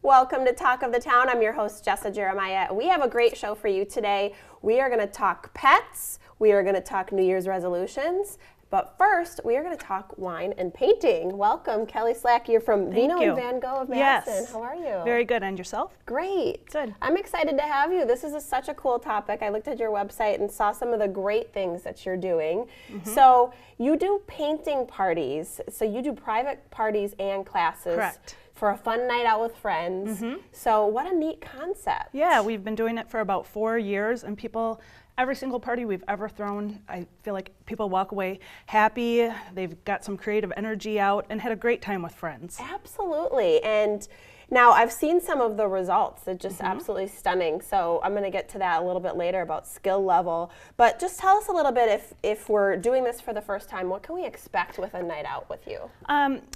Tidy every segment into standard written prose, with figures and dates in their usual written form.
Welcome to Talk of the Town. I'm your host, Jessa Jeremiah. We have a great show for you today. We are going to talk pets. We are going to talk New Year's resolutions. But first, we are going to talk wine and painting. Welcome, Kelly Slack. You're from Vino and Van Gogh of Madison. Yes. How are you? Very good. And yourself? Great. Good. I'm excited to have you. This is such a cool topic. I looked at your website and saw some of the great things that you're doing. So you do painting parties. So you do private parties and classes. Correct. For a fun night out with friends. So what a neat concept. Yeah, we've been doing it for about 4 years, and people, every single party we've ever thrown, I feel like people walk away happy, they've got some creative energy out, and had a great time with friends. Absolutely. And now I've seen some of the results. It's just absolutely stunning. So I'm going to get to that a little bit later about skill level. But just tell us a little bit, if we're doing this for the first time, what can we expect with a night out with you?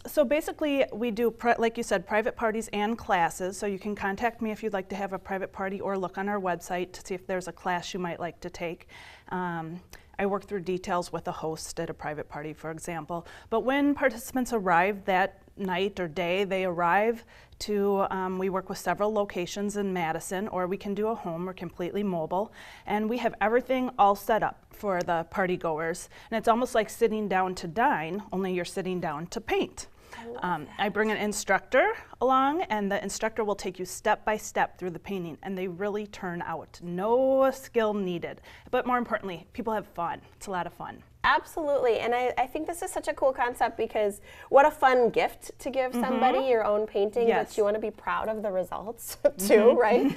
So basically we do, like you said, private parties and classes. So you can contact me if you'd like to have a private party, or look on our website to see if there's a class you might like to take. I work through details with a host at a private party, for example. But when participants arrive that night or day, they arrive to, we work with several locations in Madison, or we can do a home. We're completely mobile. And we have everything all set up for the party goers. And it's almost like sitting down to dine, only you're sitting down to paint. I bring an instructor along, and the instructor will take you step by step through the painting, and they really turn out. No skill needed. But more importantly, people have fun. It's a lot of fun. Absolutely. And I think this is such a cool concept, because what a fun gift to give somebody your own painting, but you want to be proud of the results too, right?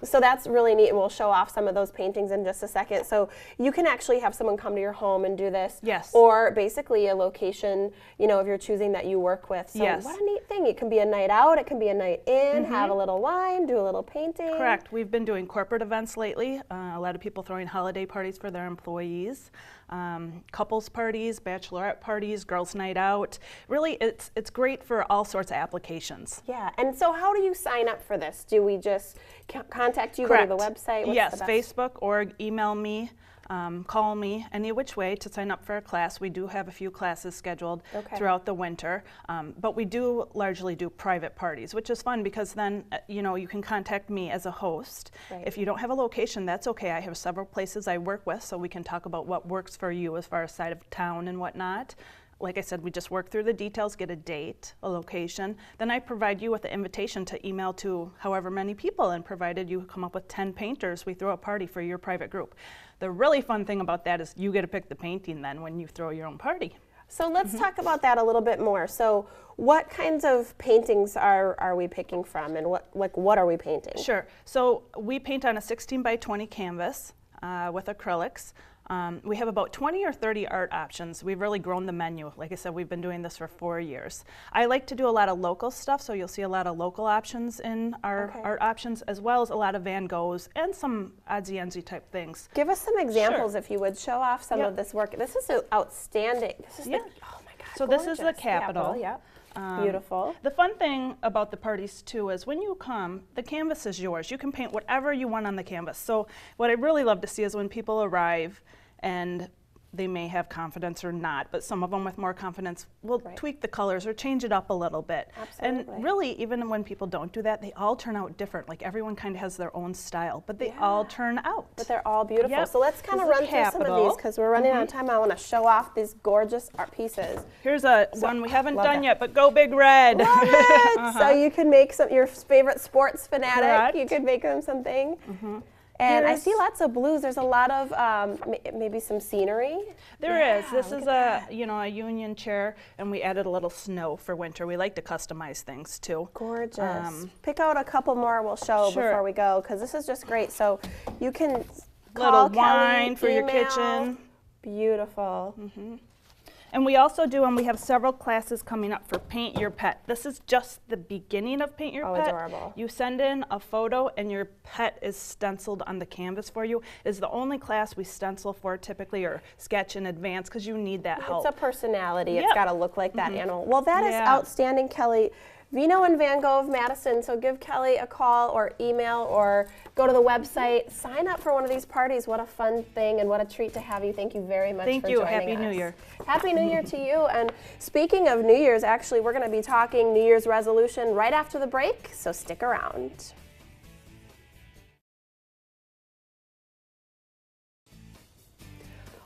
So that's really neat, and we'll show off some of those paintings in just a second. So you can actually have someone come to your home and do this. Yes. Or basically a location, you know, if you're choosing that you work with. So what a neat thing. It can be a night out, it can be a night in, have a little wine, do a little painting. Correct. We've been doing corporate events lately. A lot of people throwing holiday parties for their employees. Couples parties, bachelorette parties, girls' night out. Really, it's great for all sorts of applications. Yeah, and so how do you sign up for this? Do we just contact you, Correct. go to the website? What's yes, the best? Facebook, or email me, call me, any which way to sign up for a class. We do have a few classes scheduled throughout the winter, but we do largely do private parties, which is fun, because then you know, you can contact me as a host. If you don't have a location, that's okay. I have several places I work with, so we can talk about what works for you as far as side of town and whatnot. Like I said, we just work through the details, get a date, a location. Then I provide you with an invitation to email to however many people, and provided you come up with 10 painters, we throw a party for your private group. The really fun thing about that is you get to pick the painting then when you throw your own party. So let's talk about that a little bit more. So what kinds of paintings are we picking from, and what are we painting? Sure. So we paint on a 16 by 20 canvas with acrylics. We have about 20 or 30 art options. We've really grown the menu. Like I said, we've been doing this for 4 years. I like to do a lot of local stuff, so you'll see a lot of local options in our art options, as well as a lot of Van Goghs and some oddsy-endsy type things. Give us some examples, if you would. Show off some of this work. This is outstanding. This is oh my God, so gorgeous. This is the Capitol. Beautiful. The fun thing about the parties too is when you come, the canvas is yours. You can paint whatever you want on the canvas. So what I really love to see is when people arrive and they may have confidence or not, but some of them with more confidence will tweak the colors or change it up a little bit. Absolutely. And really, even when people don't do that, they all turn out different. Like, everyone kind of has their own style, but they all turn out. But they're all beautiful. Yep. So let's kind of run through some of these, because we're running out of time. I want to show off these gorgeous art pieces. Here's one we haven't done yet, but Go Big Red. Love it! So you can make your favorite sports fanatic. Correct. You could make them something. And I see lots of blues. There's a lot of maybe some scenery. There is. This is a Union chair, and we added a little snow for winter. We like to customize things too. Gorgeous. Pick out a couple more we'll show before we go, because this is just great. So you can call little wine Kelly, for your email. kitchen. Beautiful. And we also do, and we have several classes coming up for Paint Your Pet. This is just the beginning of Paint Your Pet. Adorable. You send in a photo and your pet is stenciled on the canvas for you. It's the only class we stencil for typically, or sketch in advance, because you need that help. It's a personality. It's got to look like that animal. Well, that is outstanding, Kelly. Vino and Van Gogh of Madison. So give Kelly a call or email or go to the website. Sign up for one of these parties. What a fun thing and what a treat to have you. Thank you very much for joining us. Thank you. Happy New Year. Happy New Year to you. And speaking of New Year's, actually, we're going to be talking New Year's resolution right after the break, so stick around.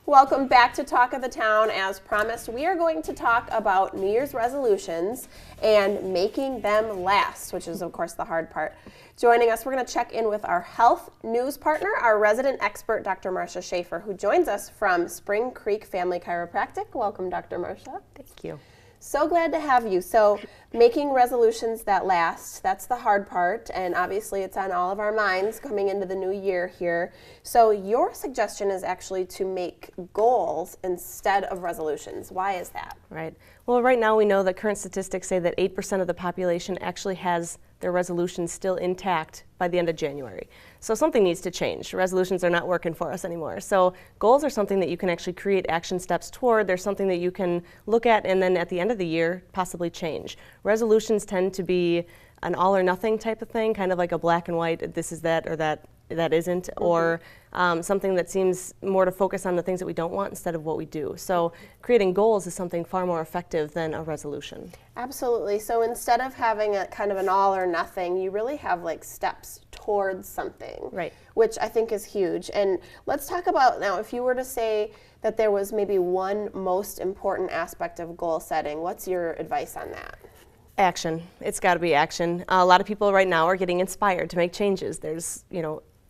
Welcome back to Talk of the Town. As promised, we are going to talk about New Year's resolutions and making them last, which is, of course, the hard part. Joining us, we're going to check in with our health news partner, our resident expert, Dr. Marcia Schaefer, who joins us from Spring Creek Family Chiropractic. Welcome, Dr. Marcia. Thank you. So glad to have you. So making resolutions that last, that's the hard part, and obviously it's on all of our minds coming into the new year here. So your suggestion is actually to make goals instead of resolutions. Why is that? Right. Well, right now we know that current statistics say that 8% of the population actually has their resolutions still intact by the end of January. So something needs to change. Resolutions are not working for us anymore. So goals are something that you can actually create action steps toward. There's something that you can look at and then at the end of the year possibly change. Resolutions tend to be an all or nothing type of thing, kind of like a black and white, this is that or that isn't, or something that seems more to focus on the things that we don't want instead of what we do. So creating goals is something far more effective than a resolution. Absolutely. So instead of having a kind of an all or nothing, you really have like steps towards something, right? Which I think is huge. And let's talk about now, if you were to say that there was maybe one most important aspect of goal setting, what's your advice on that? Action. It's got to be action. A lot of people right now are getting inspired to make changes. There's,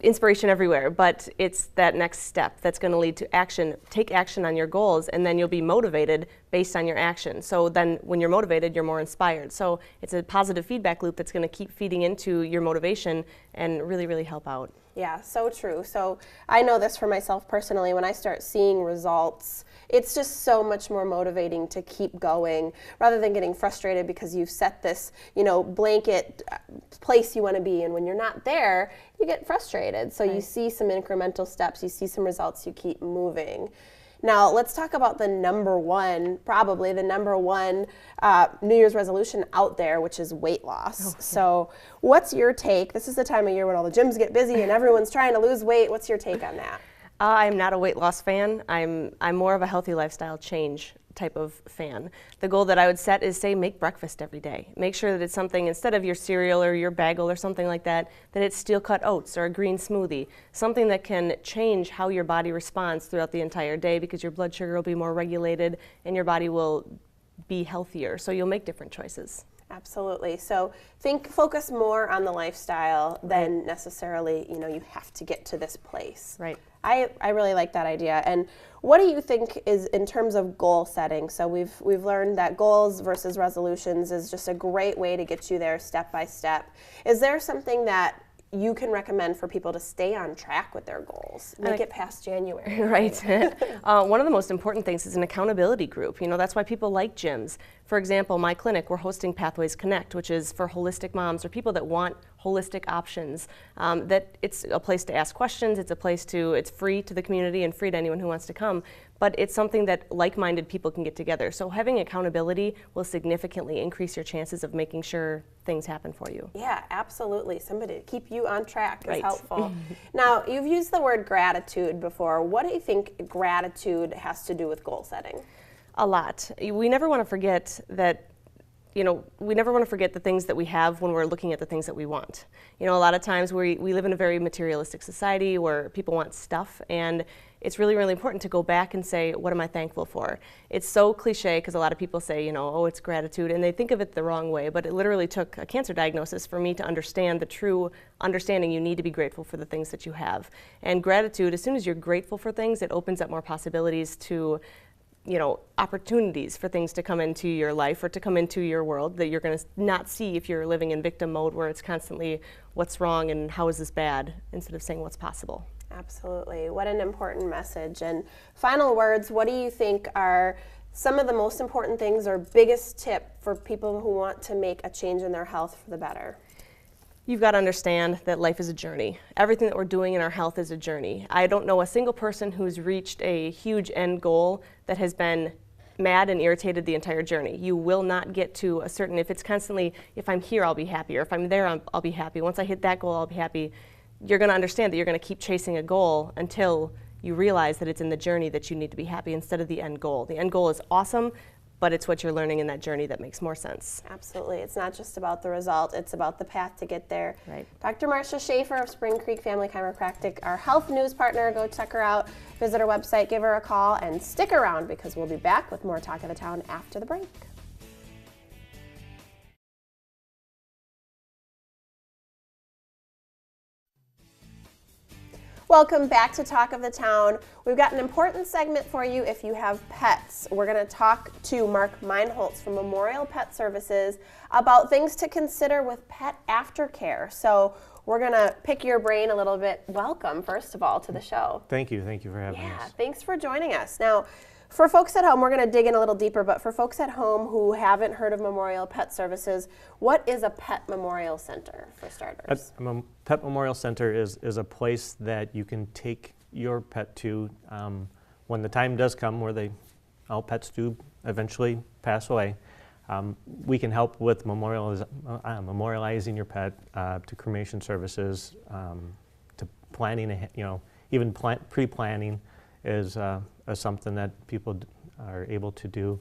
inspiration everywhere, but it's that next step that's going to lead to action. Take action on your goals, and then you'll be motivated based on your action. So then when you're motivated, you're more inspired. So it's a positive feedback loop that's going to keep feeding into your motivation and really, really help out. Yeah, so true. So I know this for myself personally. When I start seeing results, it's just so much more motivating to keep going rather than getting frustrated because you've set this, blanket place you want to be, and when you're not there, you get frustrated. So you see some incremental steps, you see some results, you keep moving. Now, let's talk about probably the number one New Year's resolution out there, which is weight loss. Okay. So what's your take? This is the time of year when all the gyms get busy and everyone's trying to lose weight. What's your take on that? I'm not a weight loss fan. I'm more of a healthy lifestyle change type of fan. The goal that I would set is, say, make breakfast every day. Make sure that it's something, instead of your cereal or your bagel or something like that, that it's steel-cut oats or a green smoothie, something that can change how your body responds throughout the entire day, because your blood sugar will be more regulated and your body will be healthier. So you'll make different choices. Absolutely. So focus more on the lifestyle than necessarily, you have to get to this place. Right. I really like that idea. And what do you think is in terms of goal setting? So we've learned that goals versus resolutions is just a great way to get you there step by step. Is there something that you can recommend for people to stay on track with their goals, make it past January? Right. One of the most important things is an accountability group. That's why people like gyms. For example, my clinic, we're hosting Pathways Connect, which is for holistic moms or people that want holistic options. That it's a place to ask questions, it's free to the community and free to anyone who wants to come, but it's something that like-minded people can get together. So having accountability will significantly increase your chances of making sure things happen for you. Yeah, absolutely. Somebody to keep you on track is helpful. Now, you've used the word gratitude before. What do you think gratitude has to do with goal setting? A lot. We never want to forget that we never want to forget the things that we have when we're looking at the things that we want. A lot of times we live in a very materialistic society where people want stuff, and it's really, really important to go back and say, what am I thankful for? It's so cliche because a lot of people say, oh, it's gratitude, and they think of it the wrong way, but it literally took a cancer diagnosis for me to understand the true understanding you need to be grateful for the things that you have. And gratitude, as soon as you're grateful for things, it opens up more possibilities to opportunities for things to come into your life or to come into your world that you're going to not see if you're living in victim mode, where it's constantly what's wrong and how is this bad, instead of saying what's possible. Absolutely. What an important message. And final words, what do you think are some of the most important things or biggest tip for people who want to make a change in their health for the better? You've got to understand that life is a journey. Everything that we're doing in our health is a journey. I don't know a single person who's reached a huge end goal that has been mad and irritated the entire journey. You will not get to a certain, if it's constantly, if I'm here, I'll be happy, or if I'm there, I'll be happy. Once I hit that goal, I'll be happy. You're going to understand that you're going to keep chasing a goal until you realize that it's in the journey that you need to be happy instead of the end goal. The end goal is awesome, but it's what you're learning in that journey that makes more sense. Absolutely. It's not just about the result, it's about the path to get there. Right. Dr. Marcia Schaefer of Spring Creek Family Chiropractic, our health news partner. Go check her out, visit her website, give her a call, and stick around because we'll be back with more Talk of the Town after the break. Welcome back to Talk of the Town. We've got an important segment for you if you have pets. We're going to talk to Mark Meinholz from Memorial Pet Services about things to consider with pet aftercare. So we're going to pick your brain a little bit. Welcome, first of all, to the show. Thank you for having us. Yeah, thanks for joining us. Now, for folks at home, we're going to dig in a little deeper, but for folks at home who haven't heard of Memorial Pet Services, what is a pet memorial center, for starters? A pet memorial center is a place that you can take your pet to when the time does come where all pets do eventually pass away. We can help with memorializing your pet, to cremation services, to planning, even pre-planning is something that people are able to do.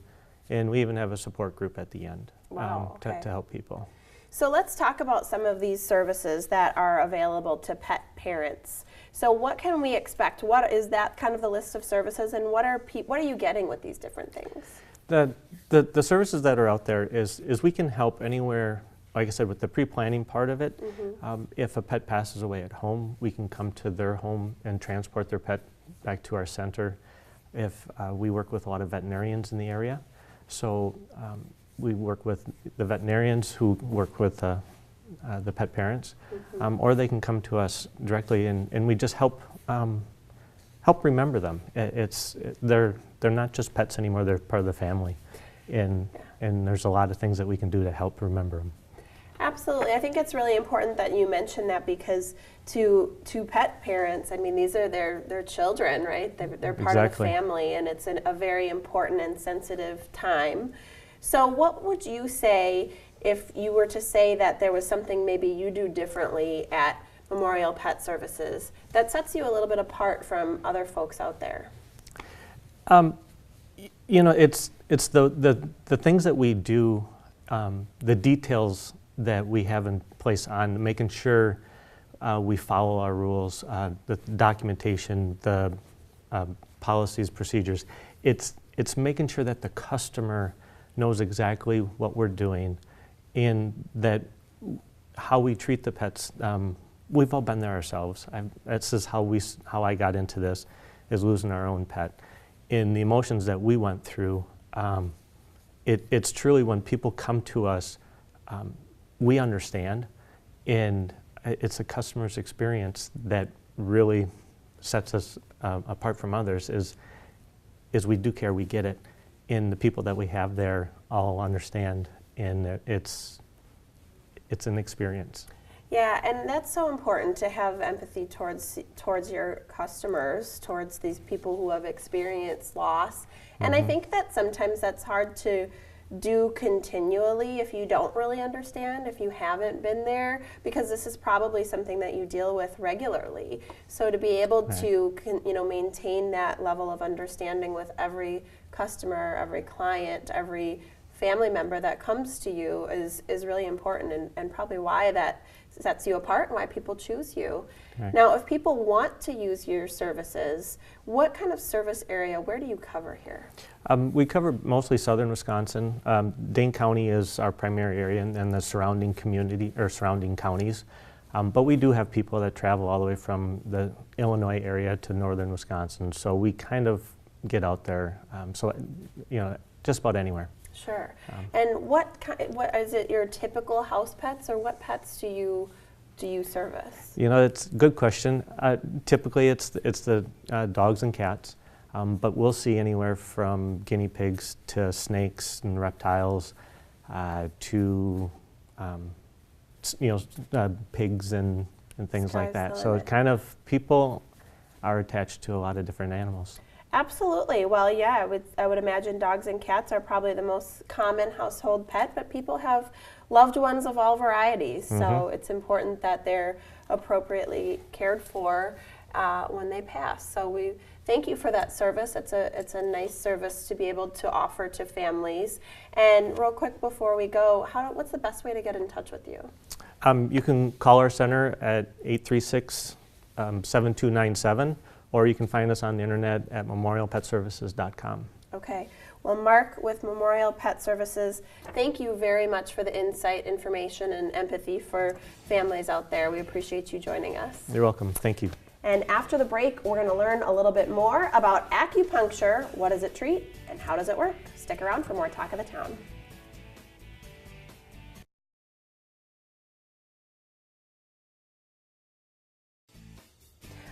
And we even have a support group at the end. Wow, okay. To help people. So let's talk about some of these services that are available to pet parents. So what can we expect? What is that kind of the list of services, and what are you getting with these different things? The services that are out there is we can help anywhere, like I said, with the pre-planning part of it. Mm-hmm. If a pet passes away at home, we can come to their home and transport their pet back to our center. If we work with a lot of veterinarians in the area, so we work with the veterinarians who work with the pet parents, mm-hmm. Or they can come to us directly, and we just help remember them. They're not just pets anymore; they're part of the family, and there's a lot of things that we can do to help remember them. Absolutely. I think it's really important that you mention that, because to pet parents, I mean, these are their children, right? They're part of the family, and it's a very important and sensitive time. So what would you say if you were to say that there was something maybe you do differently at Memorial Pet Services that sets you a little bit apart from other folks out there? It's the things that we do, the details that we have in place on making sure we follow our rules, the documentation, the policies, procedures. It's making sure that the customer knows exactly what we're doing, and that how we treat the pets. We've all been there ourselves. This is how I got into this, is losing our own pet. In the emotions that we went through, it's truly when people come to us, we understand, and it's a customer's experience that really sets us apart from others. Is we do care, we get it, and the people that we have there all understand, and it's an experience. Yeah, and that's so important, to have empathy towards your customers, towards these people who have experienced loss. And I think that sometimes that's hard to do continually if you don't really understand, if you haven't been there, because this is probably something that you deal with regularly. So to be able to maintain that level of understanding with every customer, every client, every family member that comes to you is really important, and probably why that sets you apart and why people choose you. Right. Now, if people want to use your services, what kind of service area, where do you cover here? We cover mostly southern Wisconsin. Dane County is our primary area, and the surrounding community or surrounding counties. But we do have people that travel all the way from the Illinois area to northern Wisconsin. So we kind of get out there. Just about anywhere. Sure. And what is it? Your typical house pets, or what pets do you service? It's a good question. Typically, it's the dogs and cats, but we'll see anywhere from guinea pigs to snakes and reptiles, to pigs and things like that. So it kind of, people are attached to a lot of different animals. Absolutely. Well, yeah, I would imagine dogs and cats are probably the most common household pet, but people have loved ones of all varieties. So it's important that they're appropriately cared for when they pass. So we thank you for that service. It's a nice service to be able to offer to families. And real quick before we go, what's the best way to get in touch with you? You can call our center at 836-7297, or you can find us on the internet at memorialpetservices.com. Okay. Well, Mark with Memorial Pet Services, thank you very much for the insight, information, and empathy for families out there. We appreciate you joining us. You're welcome. Thank you. And after the break, we're going to learn a little bit more about acupuncture. What does it treat and how does it work? Stick around for more Talk of the Town.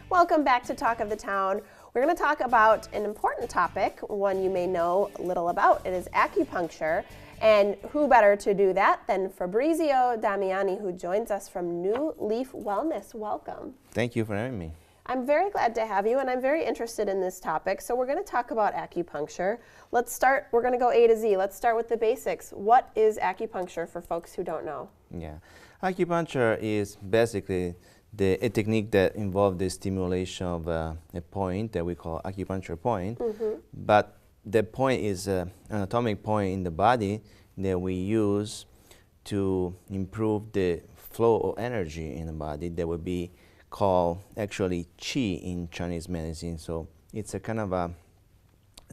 Welcome back to Talk of the Town. We're going to talk about an important topic, one you may know little about. It is acupuncture. And who better to do that than Fabrizio Damiani, who joins us from New Leaf Wellness. Welcome. Thank you for having me. I'm very glad to have you, and I'm very interested in this topic. So we're going to talk about acupuncture. Let's start, we're going to go A to Z. Let's start with the basics. What is acupuncture for folks who don't know? Yeah, acupuncture is basically a technique that involves the stimulation of a point that we call acupuncture point. But the point is an anatomic point in the body that we use to improve the flow of energy in the body that would be called actually qi in Chinese medicine. So it's a kind of a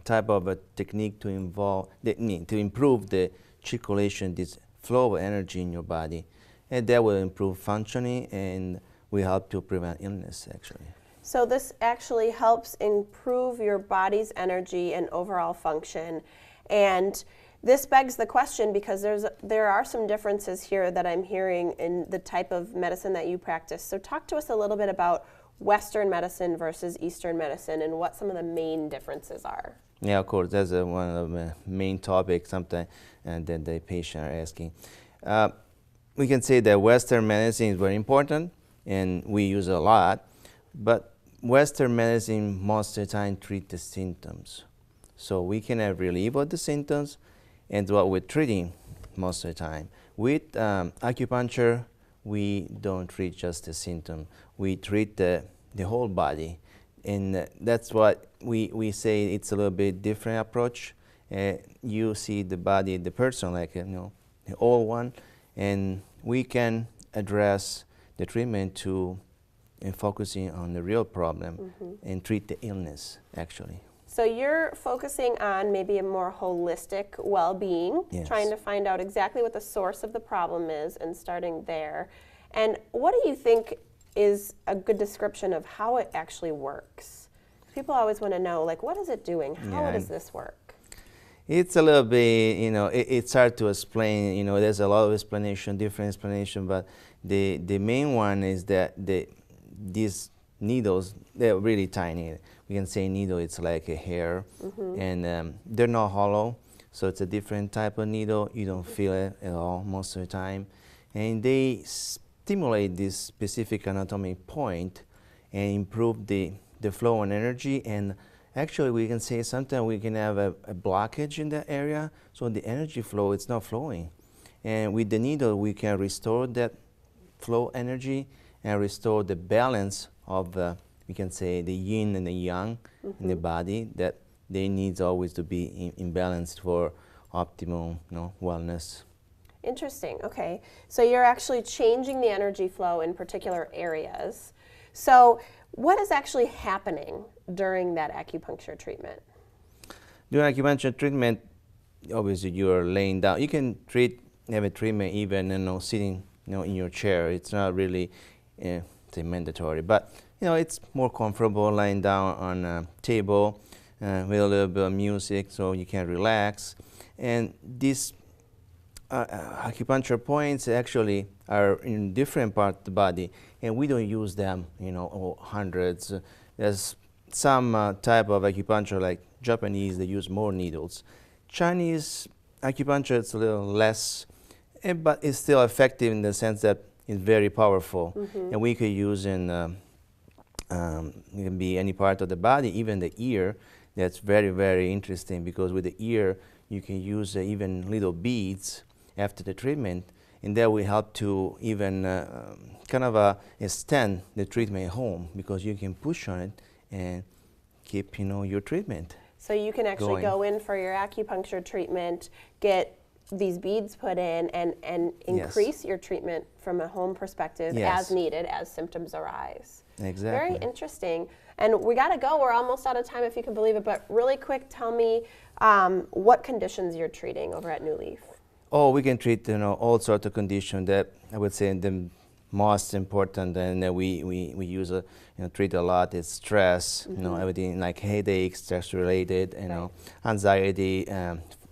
type of a technique to improve the circulation, this flow of energy in your body, and that will improve functioning and will help to prevent illness actually. So this actually helps improve your body's energy and overall function. And this begs the question, because there are some differences here that I'm hearing in the type of medicine that you practice. So talk to us a little bit about Western medicine versus Eastern medicine and what some of the main differences are. Yeah, of course, that's one of the main topics sometimes that the patient are asking. We can say that Western medicine is very important and we use it a lot, but Western medicine most of the time treat the symptoms. So we can have relief of the symptoms, and what we're treating most of the time. With acupuncture, we don't treat just the symptom. We treat the whole body, and that's what we say it's a little bit different approach. You see the body, the person, like the whole one, and we can address the treatment to focusing on the real problem and treat the illness actually. So you're focusing on maybe a more holistic well-being, Yes. trying to find out exactly what the source of the problem is and starting there. And what do you think is a good description of how it actually works? People always want to know, like, what is it doing? How does this work? It's a little bit, it's hard to explain. There's a lot of explanation, different explanation, but the main one is that these needles, they're really tiny. We can say needle, it's like a hair, and they're not hollow, so it's a different type of needle. You don't feel it at all most of the time. And they stimulate this specific anatomic point and improve the flow and energy. And actually, we can say sometimes we can have a blockage in that area, so the energy flow, it's not flowing. And with the needle, we can restore that flow energy and restore the balance of we can say the yin and the yang in the body, that they need always to be in balance for optimal wellness. Interesting. Okay. So you're actually changing the energy flow in particular areas. So what is actually happening during that acupuncture treatment? During acupuncture treatment, obviously you're laying down. You can have a treatment even sitting in your chair. It's not really mandatory, but it's more comfortable lying down on a table with a little bit of music, so you can relax. And these acupuncture points actually are in different parts of the body, and we don't use them, hundreds. There's some type of acupuncture, like Japanese, they use more needles. Chinese acupuncture, it's a little less, but it's still effective in the sense that it's very powerful, and we could use in it can be any part of the body, even the ear. that's very, very interesting, because with the ear, you can use even little beads after the treatment, and that will help to even kind of extend the treatment at home, because you can push on it and keep, your treatment. So you can actually go in for your acupuncture treatment, get these beads put in, and increase your treatment from a home perspective as needed as symptoms arise. Exactly. Very interesting. And we got to go. We're almost out of time, if you can believe it. But really quick, tell me what conditions you're treating over at New Leaf. Oh, we can treat all sorts of conditions. That I would say the most important, and that we use treat a lot is stress. Everything like headaches, stress related, anxiety,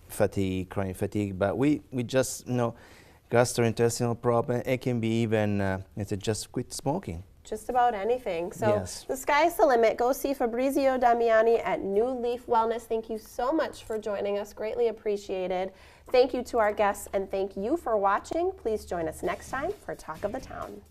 fatigue, chronic fatigue. But we just gastrointestinal problem. It can be even just quit smoking. Just about anything. So the sky's the limit. Go see Fabrizio Damiani at New Leaf Wellness. Thank you so much for joining us. Greatly appreciated. Thank you to our guests, and thank you for watching. Please join us next time for Talk of the Town.